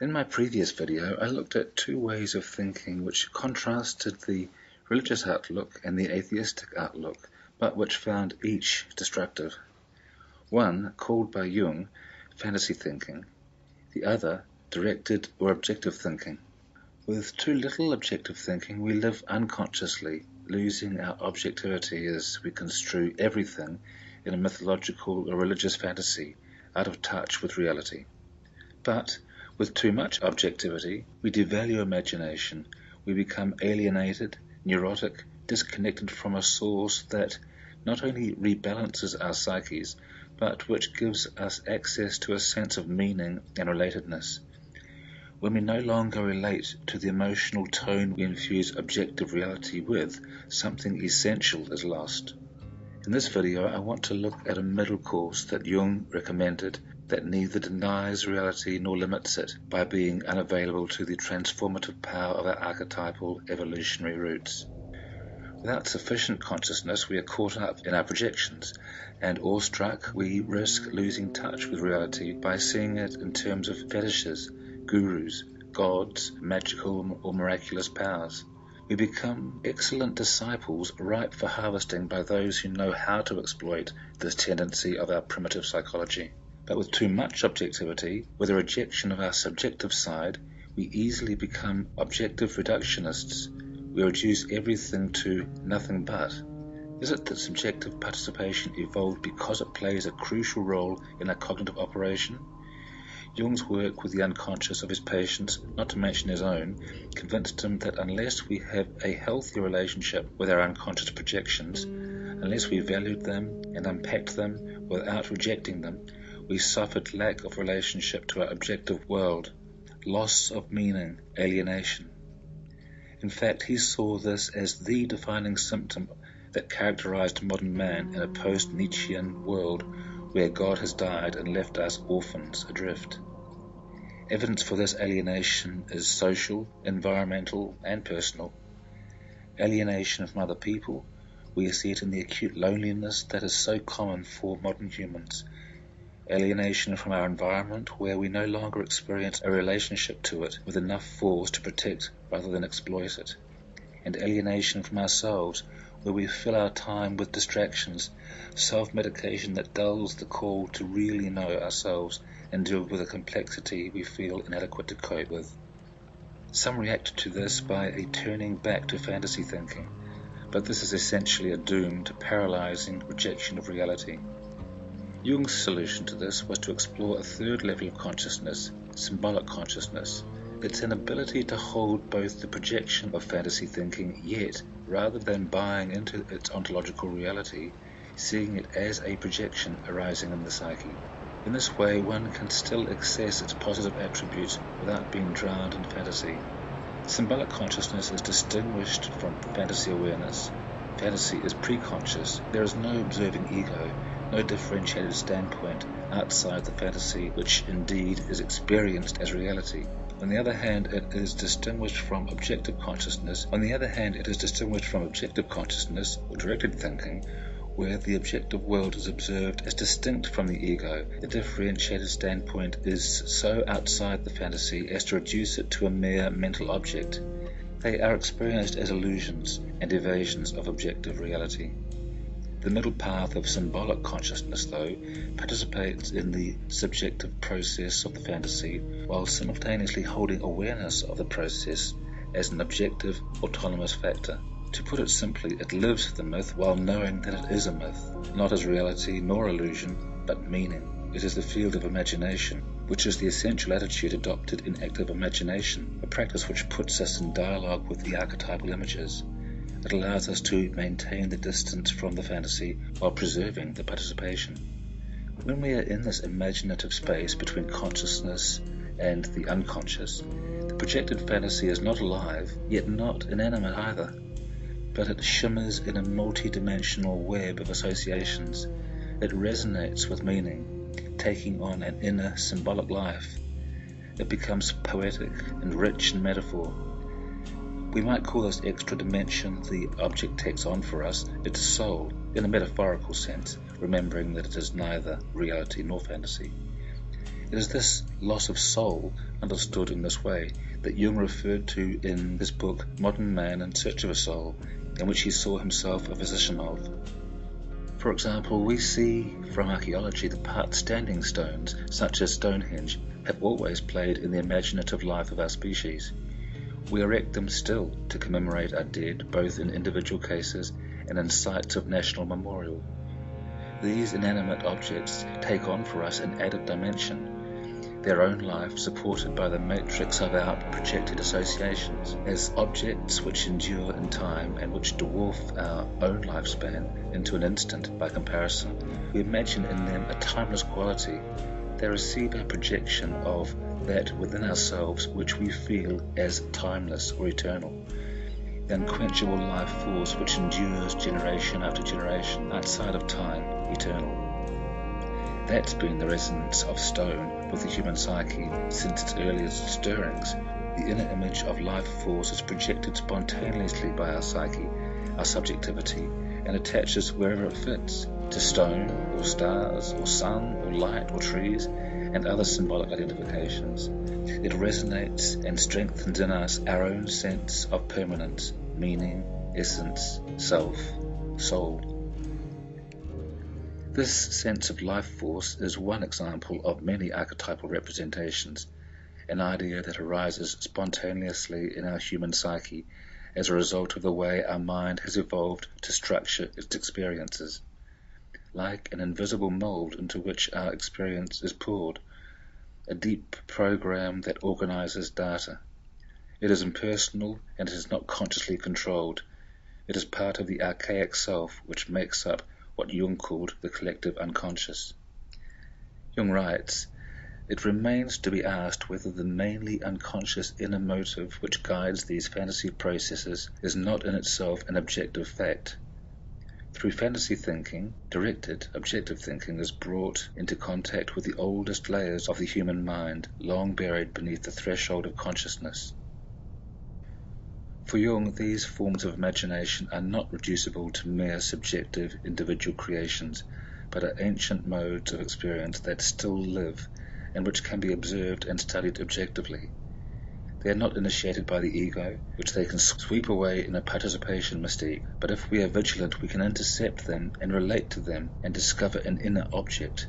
In my previous video, I looked at two ways of thinking which contrasted the religious outlook and the atheistic outlook, but which found each destructive. One, called by Jung fantasy thinking, the other directed or objective thinking. With too little objective thinking, we live unconsciously, losing our objectivity as we construe everything in a mythological or religious fantasy, out of touch with reality. But with too much objectivity, we devalue imagination. We become alienated, neurotic, disconnected from a source that not only rebalances our psyches, but which gives us access to a sense of meaning and relatedness. When we no longer relate to the emotional tone we infuse objective reality with, something essential is lost. In this video, I want to look at a middle course that Jung recommended that neither denies reality nor limits it by being unavailable to the transformative power of our archetypal evolutionary roots. Without sufficient consciousness, we are caught up in our projections, and awestruck, we risk losing touch with reality by seeing it in terms of fetishes, gurus, gods, magical or miraculous powers. We become excellent disciples ripe for harvesting by those who know how to exploit this tendency of our primitive psychology. But with too much objectivity, with a rejection of our subjective side, we easily become objective reductionists. We reduce everything to nothing but. Is it that subjective participation evolved because it plays a crucial role in our cognitive operation? Jung's work with the unconscious of his patients, not to mention his own, convinced him that unless we have a healthy relationship with our unconscious projections, unless we valued them and unpacked them without rejecting them, we suffered lack of relationship to our objective world, loss of meaning, alienation. In fact, he saw this as the defining symptom that characterized modern man in a post-Nietzschean world where God has died and left us orphans adrift. Evidence for this alienation is social, environmental, and personal. Alienation from other people, we see it in the acute loneliness that is so common for modern humans. Alienation from our environment, where we no longer experience a relationship to it with enough force to protect rather than exploit it. And alienation from ourselves, where we fill our time with distractions, self-medication that dulls the call to really know ourselves and deal with the complexity we feel inadequate to cope with. Some react to this by a turning back to fantasy thinking, but this is essentially a doom to paralyzing rejection of reality. Jung's solution to this was to explore a third level of consciousness, symbolic consciousness. It's an ability to hold both the projection of fantasy thinking, yet, rather than buying into its ontological reality, seeing it as a projection arising in the psyche. In this way, one can still access its positive attributes without being drowned in fantasy. Symbolic consciousness is distinguished from fantasy awareness. Fantasy is pre-conscious. There is no observing ego, no differentiated standpoint outside the fantasy, which indeed is experienced as reality. On the other hand, it is distinguished from objective consciousness. Or directed thinking, where the objective world is observed as distinct from the ego. The differentiated standpoint is so outside the fantasy as to reduce it to a mere mental object. They are experienced as illusions and evasions of objective reality. The middle path of symbolic consciousness, though, participates in the subjective process of the fantasy while simultaneously holding awareness of the process as an objective, autonomous factor. To put it simply, it lives the myth while knowing that it is a myth, not as reality nor illusion, but meaning. It is the field of imagination, which is the essential attitude adopted in active imagination, a practice which puts us in dialogue with the archetypal images. It allows us to maintain the distance from the fantasy while preserving the participation. When we are in this imaginative space between consciousness and the unconscious, the projected fantasy is not alive, yet not inanimate either, but it shimmers in a multi-dimensional web of associations. It resonates with meaning, taking on an inner symbolic life. It becomes poetic and rich in metaphor. We might call this extra dimension the object takes on for us its soul, in a metaphorical sense, remembering that it is neither reality nor fantasy. It is this loss of soul, understood in this way, that Jung referred to in his book Modern Man in Search of a Soul, in which he saw himself a physician of. For example, we see from archaeology the part standing stones, such as Stonehenge, have always played in the imaginative life of our species. We erect them still to commemorate our dead, both in individual cases and in sites of national memorial. These inanimate objects take on for us an added dimension, their own life supported by the matrix of our projected associations, as objects which endure in time and which dwarf our own lifespan into an instant by comparison. We imagine in them a timeless quality. They receive our projection of that within ourselves which we feel as timeless or eternal, the unquenchable life force which endures generation after generation, outside of time, eternal. That's been the resonance of stone with the human psyche since its earliest stirrings. The inner image of life force is projected spontaneously by our psyche, our subjectivity, and attaches wherever it fits, to stone, or stars, or sun, or light, or trees, and other symbolic identifications. It resonates and strengthens in us our own sense of permanence, meaning, essence, self, soul. This sense of life force is one example of many archetypal representations, an idea that arises spontaneously in our human psyche as a result of the way our mind has evolved to structure its experiences. Like an invisible mold into which our experience is poured, a deep program that organizes data. It is impersonal and it is not consciously controlled. It is part of the archaic self which makes up what Jung called the collective unconscious. Jung writes, "It remains to be asked whether the mainly unconscious inner motive which guides these fantasy processes is not in itself an objective fact. Through fantasy thinking, directed, objective thinking is brought into contact with the oldest layers of the human mind, long buried beneath the threshold of consciousness." For Jung, these forms of imagination are not reducible to mere subjective individual creations, but are ancient modes of experience that still live and which can be observed and studied objectively. They are not initiated by the ego, which they can sweep away in a participation mystique, but if we are vigilant we can intercept them and relate to them and discover an inner object.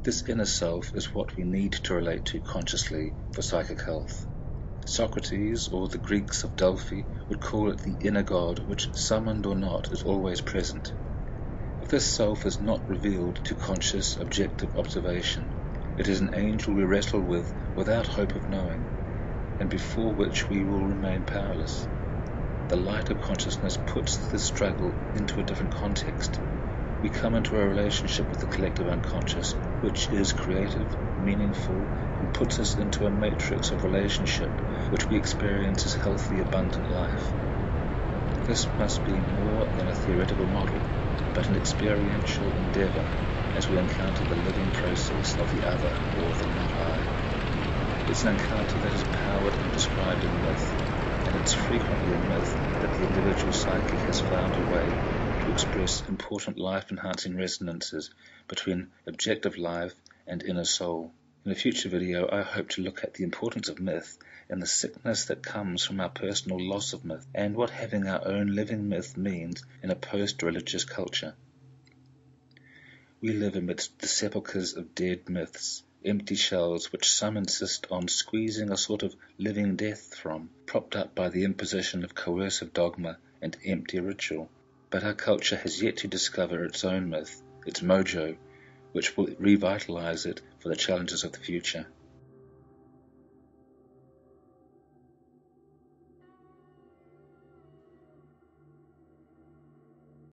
This inner self is what we need to relate to consciously for psychic health. Socrates, or the Greeks of Delphi, would call it the inner God, which, summoned or not, is always present. If this self is not revealed to conscious, objective observation, it is an angel we wrestle with without hope of knowing, and before which we will remain powerless. The light of consciousness puts this struggle into a different context. We come into a relationship with the collective unconscious, which is creative, meaningful, and puts us into a matrix of relationship which we experience as healthy, abundant life. This must be more than a theoretical model, but an experiential endeavor as we encounter the living process of the other or the not I. It's an encounter that is powered and described in myth, and it's frequently in myth that the individual psyche has found a way to express important life-enhancing resonances between objective life and inner soul. In a future video, I hope to look at the importance of myth and the sickness that comes from our personal loss of myth, and what having our own living myth means in a post-religious culture. We live amidst the sepulchres of dead myths, empty shells which some insist on squeezing a sort of living death from, propped up by the imposition of coercive dogma and empty ritual. But our culture has yet to discover its own myth, its mojo, which will revitalize it for the challenges of the future.